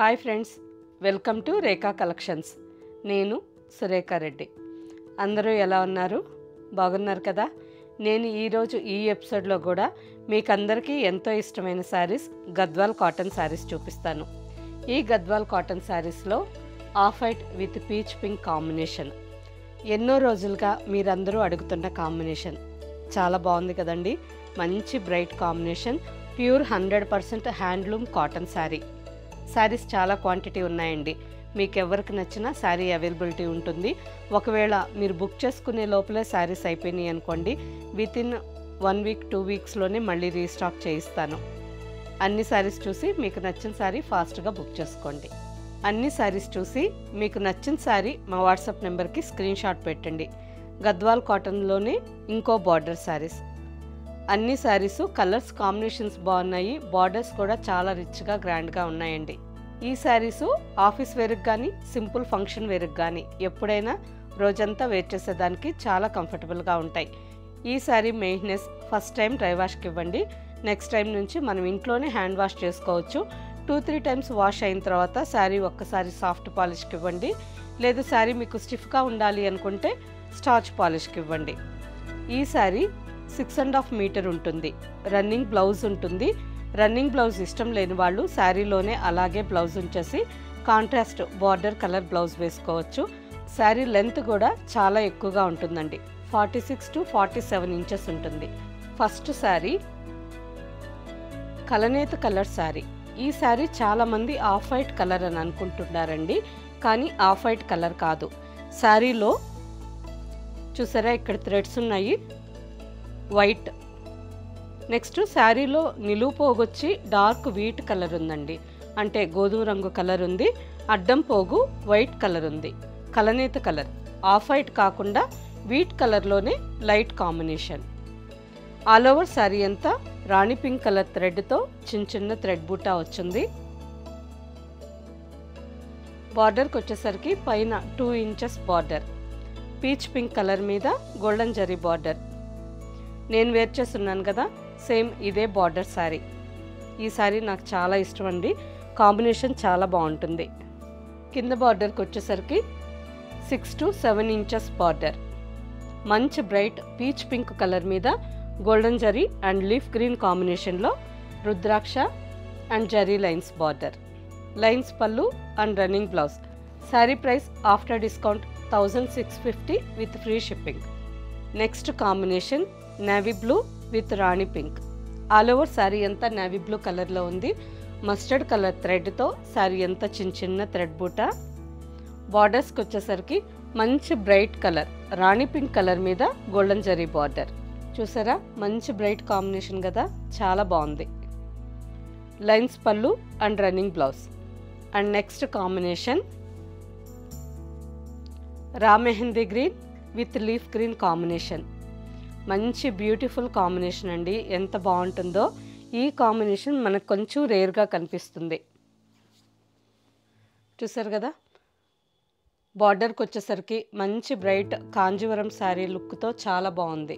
Hi friends, welcome to Rekha collections. నేను సురేఖా రెడ్డి. అందరూ ఎలా ఉన్నారు? బాగున్నారు కదా? నేను ఈరోజు ఈ ఎపిసోడ్లో కూడా మీకు అందరికీ ఎంతో ఇష్టమైన శారీస్, గద్వాల్ కాటన్ శారీస్ చూపిస్తాను. ఈ గద్వాల్ కాటన్ శారీస్లో off white with peach pink combination. ఎన్నో రోజులుగా మీరందరూ అడుగుతున్న కాంబినేషన్. చాలా బాగుంది కదండి. మంచి bright combination. Pure 100% handloom cotton sari. Saris చాలా క్వాంటిటీ ఉన్నాయండి. మీకు ఎవరికి నచ్చినా శారీ అవైలబిలిటీ ఉంటుంది. ఒకవేళ మీరు బుక్ చేసుకునే లోపలే శారీస్ అయిపోయినాయి అనుకోండి, వితిన్ 1 వీక్ 2 వీక్స్లోనే మళ్ళీ రీస్టాక్ చేయిస్తాను. అన్ని శారీస్ చూసి మీకు నచ్చిన శారీ ఫాస్ట్గా బుక్ చేసుకోండి. అన్ని శారీస్ చూసి మీకు నచ్చిన శారీ మా వాట్సాప్ నెంబర్కి స్క్రీన్ షాట్ పెట్టండి. గద్వాల్ కాటన్లోనే ఇంకో బార్డర్ శారీస్. అన్ని శారీస్ కలర్స్ కాంబినేషన్స్ బాగున్నాయి. బార్డర్స్ కూడా చాలా రిచ్గా గ్రాండ్గా ఉన్నాయండి. ఈ శారీస్ ఆఫీస్ వేర్కి కానీ సింపుల్ ఫంక్షన్ వేర్కి కానీ ఎప్పుడైనా రోజంతా వేర్ చేసేదానికి చాలా కంఫర్టబుల్గా ఉంటాయి. ఈ sari maintenance first time dry వాష్కి ఇవ్వండి. నెక్స్ట్ టైం నుంచి మనం ఇంట్లోనే హ్యాండ్ వాష్ చేసుకోవచ్చు. 2-3 టైమ్స్ వాష్ అయిన తర్వాత శారీ ఒక్కసారి సాఫ్ట్ పాలిష్కి ఇవ్వండి. లేదు శారీ మీకు స్టిఫ్గా ఉండాలి అనుకుంటే స్టార్చ్ పాలిష్కి ఇవ్వండి. ఈ శారీ 6.5 మీటర్ ఉంటుంది. రన్నింగ్ బ్లౌజ్ ఉంటుంది. రన్నింగ్ బ్లౌజ్ ఇష్టం లేని వాళ్ళు శారీలోనే అలాగే బ్లౌజ్ ఉంచేసి కాంట్రాస్ట్ బార్డర్ కలర్ బ్లౌజ్ వేసుకోవచ్చు. శారీ లెంత్ కూడా చాలా ఎక్కువగా ఉంటుందండి. 46 to 47 ఇంచెస్ ఉంటుంది. ఫస్ట్ శారీ కలనేత కలర్ శారీ. ఈ శారీ చాలామంది ఆఫ్ వైట్ కలర్ అని అనుకుంటున్నారండి, కానీ ఆఫ్ వైట్ కలర్ కాదు. శారీలో చూసారా, ఇక్కడ థ్రెడ్స్ ఉన్నాయి, వైట్. నెక్స్ట్ శారీలో నిలువు పోగొచ్చి డార్క్ వీట్ కలర్ ఉందండి, అంటే గోధుమ రంగు కలర్ ఉంది. అడ్డం పోగు వైట్ కలర్ ఉంది. కలనేత కలర్, ఆఫ్ వైట్ కాకుండా వీట్ కలర్లోనే light combination. All over sari అంతా రాణి పింక్ కలర్ థ్రెడ్తో చిన్న చిన్న థ్రెడ్ బూటా వచ్చింది. బార్డర్కి వచ్చేసరికి పైన 2 inches border. Peach pink colour మీద గోల్డెన్ జరీ బార్డర్. నేను వేర్ చేస్తున్నాను కదా, సేమ్ ఇదే బార్డర్ శారీ. ఈ శారీ నాకు చాలా ఇష్టం అండి. కాంబినేషన్ చాలా బాగుంటుంది. కింద బార్డర్కి వచ్చేసరికి 6 to 7 ఇంచెస్ బార్డర్. మంచి బ్రైట్ పీచ్ పింక్ కలర్ మీద golden zari and leaf green కాంబినేషన్లో రుద్రాక్ష and zari lines border. Lines పళ్ళు and running blouse. Sari price after discount 1650 with free shipping. Next combination navy blue with rani pink. All over sari అంతా navy blue కలర్లో ఉంది. Mustard colour థ్రెడ్తో శారీ అంతా చిన్న చిన్న థ్రెడ్ బూటా. బార్డర్స్కి వచ్చేసరికి మంచి bright colour rani pink colour మీద గోల్డెన్ జరీ బార్డర్. చూసారా, మంచి బ్రైట్ కాంబినేషన్ కదా, చాలా బాగుంది. లైన్స్ పళ్ళు and running blouse. And next combination రా mehndi green with leaf green combination. మంచి బ్యూటిఫుల్ కాంబినేషన్ అండి. ఎంత బాగుంటుందో. ఈ కాంబినేషన్ మనకు కొంచెం రేర్గా కనిపిస్తుంది. చూసారు కదా, బార్డర్కి వచ్చేసరికి మంచి బ్రైట్ కాంజీవరం శారీ లుక్తో చాలా బాగుంది.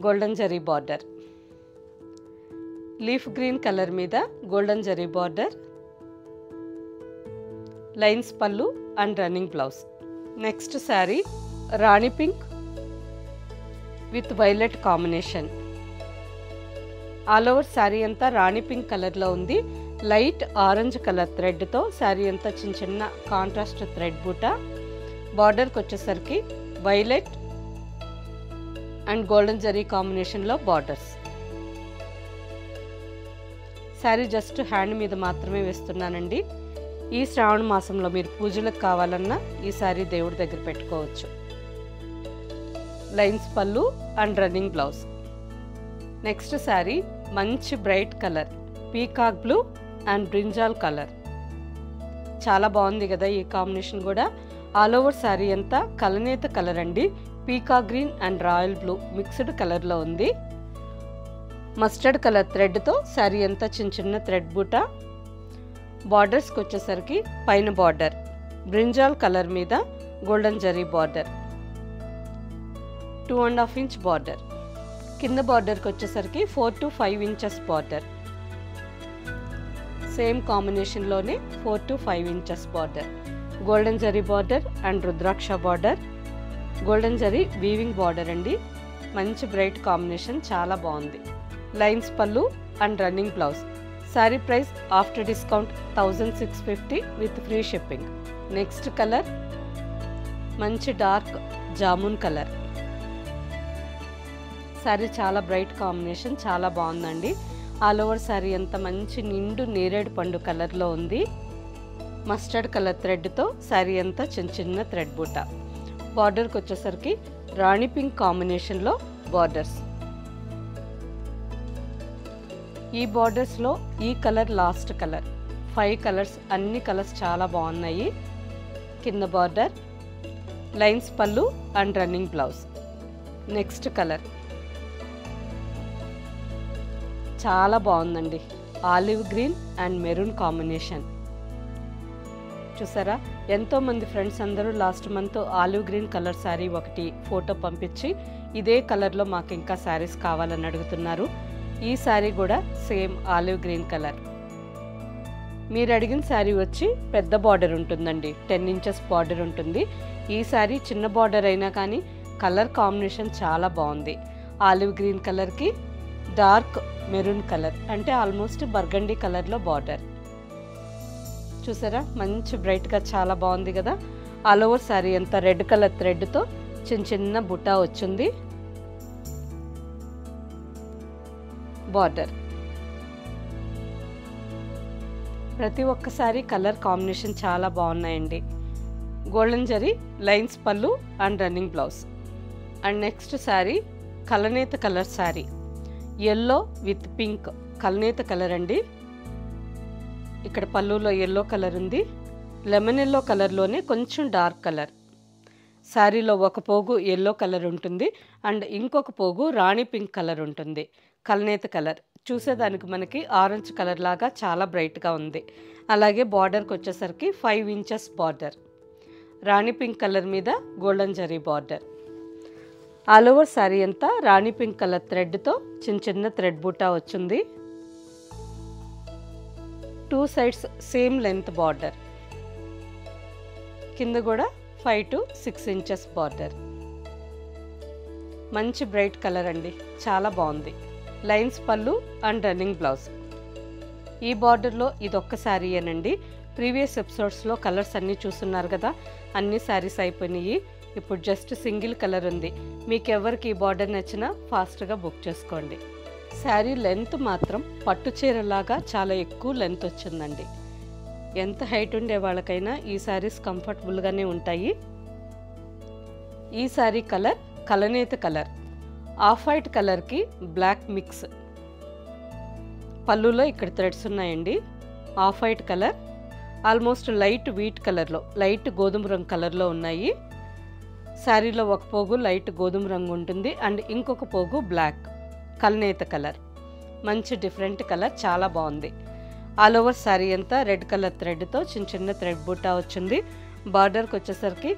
Golden zari border. Leaf green colour మీద గోల్డెన్ జరీ బార్డర్. లైన్స్ పళ్ళు and running blouse. Next sari Rani pink with violet combination. All over sari అంతా రాణి పింక్ కలర్లో ఉంది. లైట్ ఆరెంజ్ కలర్ థ్రెడ్తో శారీ అంతా చిన్న చిన్న కాంట్రాస్ట్ థ్రెడ్ బూటా. బార్డర్కి వచ్చేసరికి వైలెట్ అండ్ గోల్డెన్ జరీ కాంబినేషన్లో బార్డర్స్. శారీ జస్ట్ హ్యాండ్ మీద మాత్రమే వేస్తున్నానండి. ఈ శ్రావణ మాసంలో మీరు పూజలకు కావాలన్నా ఈ శారీ దేవుడి దగ్గర పెట్టుకోవచ్చు. లైన్స్ పళ్ళు and running blouse. Next sari మంచి bright colour peacock blue and brinjal colour. చాలా బాగుంది కదా ఈ కాంబినేషన్ కూడా. ఆల్ ఓవర్ శారీ అంతా కలనేత కలర్ అండి. Peacock green and royal blue mixed కలర్లో ఉంది. మస్టర్డ్ కలర్ థ్రెడ్తో శారీ అంతా చిన్న చిన్న థ్రెడ్ బూటా. బార్డర్స్కి వచ్చేసరికి పైన బార్డర్ బ్రింజాల్ కలర్ మీద golden zari border. 2.5 inch border. కింద బార్డర్కి వచ్చేసరికి 4 to 5 ఇంచెస్ బార్డర్. సేమ్ కాంబినేషన్లోనే 4 to 5 inches border, golden zari border and రుద్రాక్ష border, golden zari weaving border అండి. మంచి బ్రైట్ కాంబినేషన్, చాలా బాగుంది. లైన్స్ పళ్ళు and running blouse. Sari price after discount 1650 with free shipping. Next colour మంచి డార్క్ జామున్ కలర్. శారీ చాలా బ్రైట్ కాంబినేషన్, చాలా బాగుందండి. ఆల్ ఓవర్ శారీ అంతా మంచి నిండు నేరేడు పండు కలర్లో ఉంది. మస్టర్డ్ కలర్ థ్రెడ్తో శారీ అంతా చిన్న చిన్న థ్రెడ్ బూట. బార్డర్కి వచ్చేసరికి రాణి పింక్ కాంబినేషన్లో బార్డర్స్. ఈ బార్డర్స్లో ఈ కలర్ లాస్ట్ కలర్. 5 కలర్స్, అన్ని కలర్స్ చాలా బాగున్నాయి. కింద బార్డర్, లైన్స్ పళ్ళు and running blouse. Next colour చాలా బాగుందండి, olive green and maroon combination. చూసారా, ఎంతోమంది ఫ్రెండ్స్ అందరూ last month olive green colour sari ఒకటి ఫోటో పంపించి ఇదే కలర్లో మాకు ఇంకా శారీస్ కావాలని అడుగుతున్నారు. ఈ శారీ కూడా సేమ్ ఆలివ్ గ్రీన్ కలర్. మీరు అడిగిన శారీ వచ్చి పెద్ద బార్డర్ ఉంటుందండి, 10 ఇంచెస్ బార్డర్ ఉంటుంది. ఈ శారీ చిన్న బార్డర్ అయినా కానీ కలర్ కాంబినేషన్ చాలా బాగుంది. ఆలివ్ గ్రీన్ కలర్కి డార్క్ మెరూన్ కలర్, అంటే ఆల్మోస్ట్ బర్గండీ కలర్లో బార్డర్. చూసారా, మంచి బ్రైట్గా చాలా బాగుంది కదా. ఆల్ ఓవర్ శారీ అంతా రెడ్ కలర్ థ్రెడ్తో చిన్న చిన్న బుట్టా వచ్చింది. బార్డర్ ప్రతి ఒక్కసారి కలర్ కాంబినేషన్ చాలా బాగున్నాయండి. గోల్డెన్ జరీ లైన్స్ పళ్ళు and running blouse. And next sari కలనేత colour sari, yellow with pink కలనేత కలర్ అండి. ఇక్కడ పళ్ళులో ఎల్లో కలర్ ఉంది, లెమన్ ఎల్లో కలర్లోనే కొంచెం డార్క్ కలర్. శారీలో ఒక పోగు ఎల్లో కలర్ ఉంటుంది అండ్ ఇంకొక పోగు రాణి పింక్ కలర్ ఉంటుంది. కలనేత కలర్ చూసేదానికి మనకి ఆరెంజ్ కలర్ లాగా చాలా బ్రైట్గా ఉంది. అలాగే బార్డర్కి వచ్చేసరికి 5 ఇంచెస్ బార్డర్, రాణి పింక్ కలర్ మీద golden zari border. All over sari అంతా రాణి పింక్ కలర్ థ్రెడ్తో చిన్న చిన్న థ్రెడ్ బూటా వచ్చింది. 2 సైడ్స్ సేమ్ లెంత్ బార్డర్, కింద కూడా 5 to 6 ఇంచెస్ బార్డర్. మంచి బ్రైట్ కలర్ అండి, చాలా బాగుంది. లైన్స్ పళ్ళు అండ్ రన్నింగ్ బ్లౌజ్. ఈ బార్డర్లో ఇదొక్క శారీ అనండి. ప్రీవియస్ ఎపిసోడ్స్లో కలర్స్ అన్నీ చూస్తున్నారు కదా, అన్ని శారీస్ అయిపోయినాయి. ఇప్పుడు జస్ట్ సింగిల్ కలర్ ఉంది. మీకు ఎవరికి ఈ బార్డర్ నచ్చినా ఫాస్ట్గా బుక్ చేసుకోండి. శారీ లెంత్ మాత్రం పట్టు చీరలాగా చాలా ఎక్కువ లెంత్ వచ్చిందండి. ఎంత హైట్ ఉండే వాళ్ళకైనా ఈ శారీస్ కంఫర్టబుల్గానే ఉంటాయి. ఈ శారీ కలర్ కలనేత కలర్, ఆఫ్ వైట్ కలర్కి బ్లాక్ మిక్స్. పళ్ళులో ఇక్కడ థ్రెడ్స్ ఉన్నాయండి. ఆఫ్ వైట్ కలర్ ఆల్మోస్ట్ లైట్ వీట్ కలర్లో, లైట్ గోధుమ రంగు కలర్లో ఉన్నాయి. శారీలో ఒక పోగు లైట్ గోధుమ రంగు ఉంటుంది అండ్ ఇంకొక పోగు బ్లాక్ కలనేత కలర్. మంచి డిఫరెంట్ కలర్, చాలా బాగుంది. ఆల్ ఓవర్ శారీ అంతా రెడ్ కలర్ థ్రెడ్తో చిన్న చిన్న థ్రెడ్ బూటా వచ్చింది. బార్డర్కి వచ్చేసరికి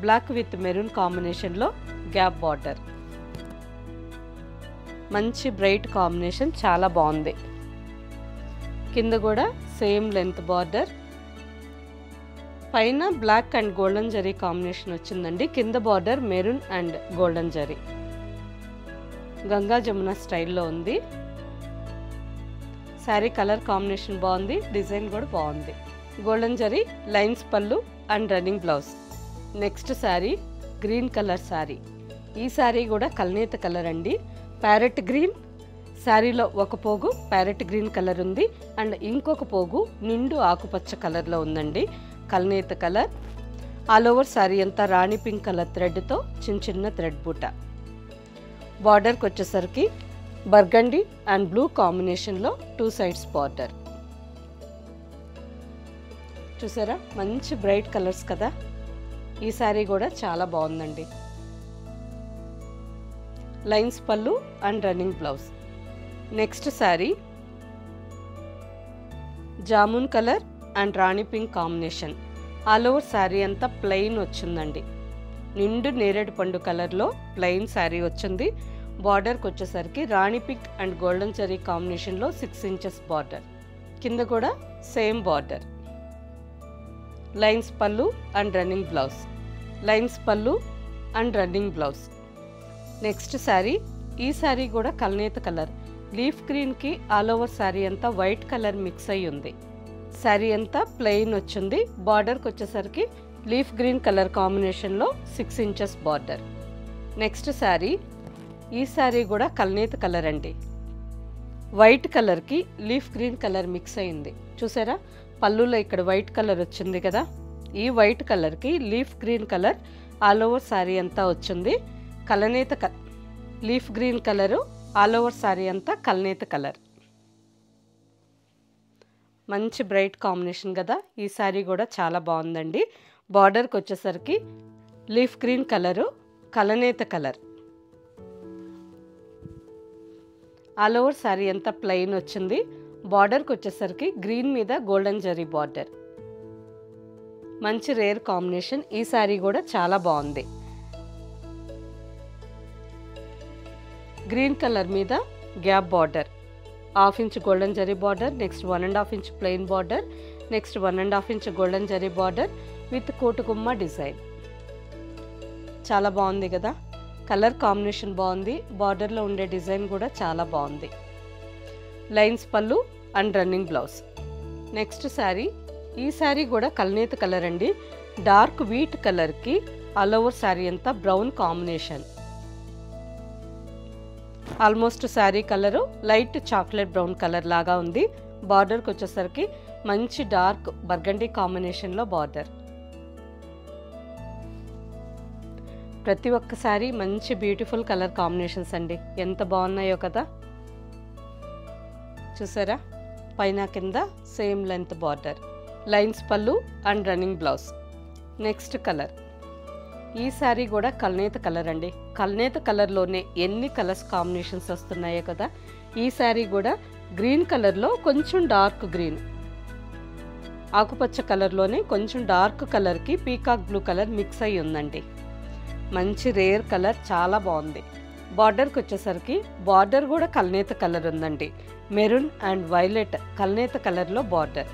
బ్లాక్ విత్ మెరూన్ కాంబినేషన్లో గ్యాప్ బార్డర్. మంచి బ్రైట్ కాంబినేషన్, చాలా బాగుంది. కింద కూడా సేమ్ లెంత్ బార్డర్, పైన black and golden zari combination వచ్చిందండి. కింద border maroon and golden zari, Ganga Jamuna స్టైల్లో ఉంది. శారీ కలర్ కాంబినేషన్ బాగుంది, డిజైన్ కూడా బాగుంది. గోల్డెన్ జరీ లైన్స్ పళ్ళు and running blouse. Next sari green colour sari. ఈ శారీ కూడా కలనేత కలర్ అండి, ప్యారెట్ గ్రీన్. శారీలో ఒక పోగు ప్యారెట్ గ్రీన్ కలర్ ఉంది అండ్ ఇంకొక పోగు నిండు ఆకుపచ్చ కలర్లో ఉందండి, కలనేత కలర్. ఆల్ ఓవర్ శారీ అంతా రాణి పింక్ కలర్ థ్రెడ్తో చిన్న చిన్న థ్రెడ్ బూట. బార్డర్కి వచ్చేసరికి బర్గండీ అండ్ బ్లూ కాంబినేషన్లో 2 సైడ్స్ బార్డర్. చూసారా, మంచి బ్రైట్ కలర్స్ కదా. ఈ శారీ కూడా చాలా బాగుందండి. లైన్స్ పళ్ళు and running blouse. Next sari jamun colour and Rani pink combination. All over sari అంతా ప్లెయిన్ వచ్చిందండి, నిండు నేరేడు పండు కలర్లో ప్లెయిన్ శారీ వచ్చింది. బార్డర్కి వచ్చేసరికి రాణి పింక్ అండ్ గోల్డెన్ జరీ కాంబినేషన్లో 6 ఇంచెస్ బార్డర్. కింద కూడా సేమ్ బార్డర్. లైన్స్ పళ్ళు అండ్ రన్నింగ్ బ్లౌజ్. లైన్స్ పళ్ళు and running blouse. Next sari. ఈ శారీ కూడా కల్నేత కలర్. లీఫ్ గ్రీన్కి ఆల్ ఓవర్ శారీ అంతా వైట్ కలర్ మిక్స్ అయ్యి ఉంది. శారీ అంతా ప్లెయిన్ వచ్చింది. బార్డర్కి వచ్చేసరికి లీఫ్ గ్రీన్ కలర్ కాంబినేషన్లో 6 ఇంచెస్ బార్డర్. నెక్స్ట్ శారీ. ఈ శారీ కూడా కల్నేత కలర్ అండి. వైట్ కలర్కి లీఫ్ గ్రీన్ కలర్ మిక్స్ అయింది. చూసారా, పళ్ళులో ఇక్కడ వైట్ కలర్ వచ్చింది కదా, ఈ వైట్ కలర్కి leaf green colour all over sari అంతా వచ్చింది. కలనేత leaf green colour all over sari అంతా కల్నేత కలర్. మంచి బ్రైట్ కాంబినేషన్ కదా. ఈ శారీ కూడా చాలా బాగుందండి. బార్డర్కి వచ్చేసరికి లీఫ్ గ్రీన్ కలరు కలనేత కలర్. ఆల్ ఓవర్ శారీ అంతా ప్లెయిన్ వచ్చింది. బార్డర్కి వచ్చేసరికి గ్రీన్ మీద గోల్డెన్ జరీ బార్డర్. మంచి రేర్ కాంబినేషన్. ఈ శారీ కూడా చాలా బాగుంది. గ్రీన్ కలర్ మీద gap border, 1/2 inch golden zari border, next 1.5 inch plain border, next 1.5 inch golden zari border with కోటుగుమ్మ డిజైన్. చాలా బాగుంది కదా. కలర్ కాంబినేషన్ బాగుంది. బార్డర్లో ఉండే డిజైన్ కూడా చాలా బాగుంది. లైన్స్ పళ్ళు and running blouse. Next sari. ఈ శారీ కూడా కల్నేత కలర్ అండి. డార్క్ వీట్ కలర్కి ఆల్ ఓవర్ శారీ అంతా brown combination. Almost sari colour light chocolate brown colour లాగా ఉంది. బార్డర్కి వచ్చేసరికి మంచి డార్క్ బర్గండీ కాంబినేషన్లో బార్డర్. ప్రతి ఒక్క శారీ మంచి బ్యూటిఫుల్ కలర్ కాంబినేషన్స్ అండి. ఎంత బాగున్నాయో కదా. చూసారా, పైన కింద సేమ్ లెంత్ బార్డర్. లైన్స్ పళ్ళు and running blouse. Next colour. ఈ శారీ కూడా కల్నేత కలర్ అండి. కల్నేత కలర్లోనే ఎన్ని కలర్స్ కాంబినేషన్స్ వస్తున్నాయో కదా. ఈ శారీ కూడా గ్రీన్ కలర్లో కొంచెం డార్క్ గ్రీన్, ఆకుపచ్చ కలర్లోనే కొంచెం డార్క్ కలర్కి పీకాక్ బ్లూ కలర్ మిక్స్ అయ్యి ఉందండి. మంచి రేర్ కలర్, చాలా బాగుంది. బార్డర్కి వచ్చేసరికి బార్డర్ కూడా కల్నేత కలర్ ఉందండి. మెరూన్ అండ్ వైలెట్ కల్నేత కలర్లో బార్డర్.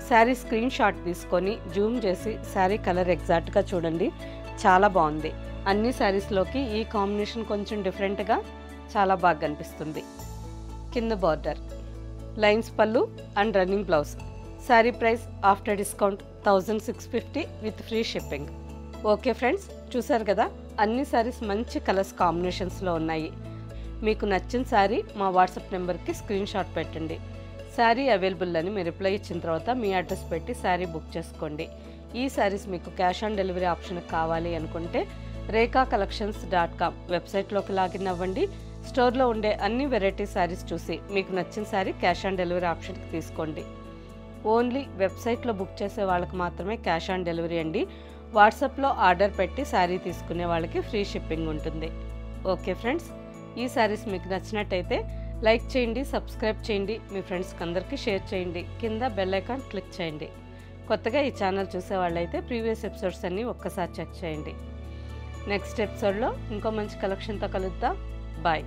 శారీ స్క్రీన్ షాట్ తీసుకొని జూమ్ చేసి శారీ కలర్ ఎగ్జాక్ట్గా చూడండి. చాలా బాగుంది. అన్ని శారీస్లోకి ఈ కాంబినేషన్ కొంచెం డిఫరెంట్గా చాలా బాగా కనిపిస్తుంది. కింద బార్డర్. లైన్స్ పళ్ళు and running blouse. Sari price after discount 1650 with free shipping. Okay friends, చూసారు కదా, అన్ని శారీస్ మంచి కలర్స్ కాంబినేషన్స్లో ఉన్నాయి. మీకు నచ్చిన శారీ మా వాట్సాప్ నెంబర్కి స్క్రీన్ షాట్ పెట్టండి. శారీ అవైలబుల్ అని మీరు రిప్లై ఇచ్చిన తర్వాత మీ అడ్రస్ పెట్టి శారీ బుక్ చేసుకోండి. ఈ శారీస్ మీకు క్యాష్ ఆన్ డెలివరీ ఆప్షన్ కావాలి అనుకుంటే rekakcollections.com వెబ్సైట్లోకి లాగిన్ అవ్వండి. స్టోర్లో ఉండే అన్ని వెరైటీ శారీస్ చూసి మీకు నచ్చిన శారీ క్యాష్ ఆన్ డెలివరీ ఆప్షన్కి తీసుకోండి. ఓన్లీ వెబ్సైట్లో బుక్ చేసే వాళ్ళకి మాత్రమే క్యాష్ ఆన్ డెలివరీ అండి. వాట్సాప్లో ఆర్డర్ పెట్టి శారీ తీసుకునే వాళ్ళకి ఫ్రీ షిప్పింగ్ ఉంటుంది. ఓకే ఫ్రెండ్స్, ఈ శారీస్ మీకు నచ్చినట్టయితే లైక్ చేయండి, సబ్స్క్రైబ్ చేయండి, మీ ఫ్రెండ్స్కి అందరికీ షేర్ చేయండి. కింద బెల్ ఐకాన్ క్లిక్ చేయండి. కొత్తగా ఈ ఛానల్ చూసే వాళ్ళైతే ప్రీవియస్ ఎపిసోడ్స్ అన్నీ ఒక్కసారి చెక్ చేయండి. నెక్స్ట్ ఎపిసోడ్లో ఇంకో మంచి కలెక్షన్తో కలుద్దాం. బాయ్.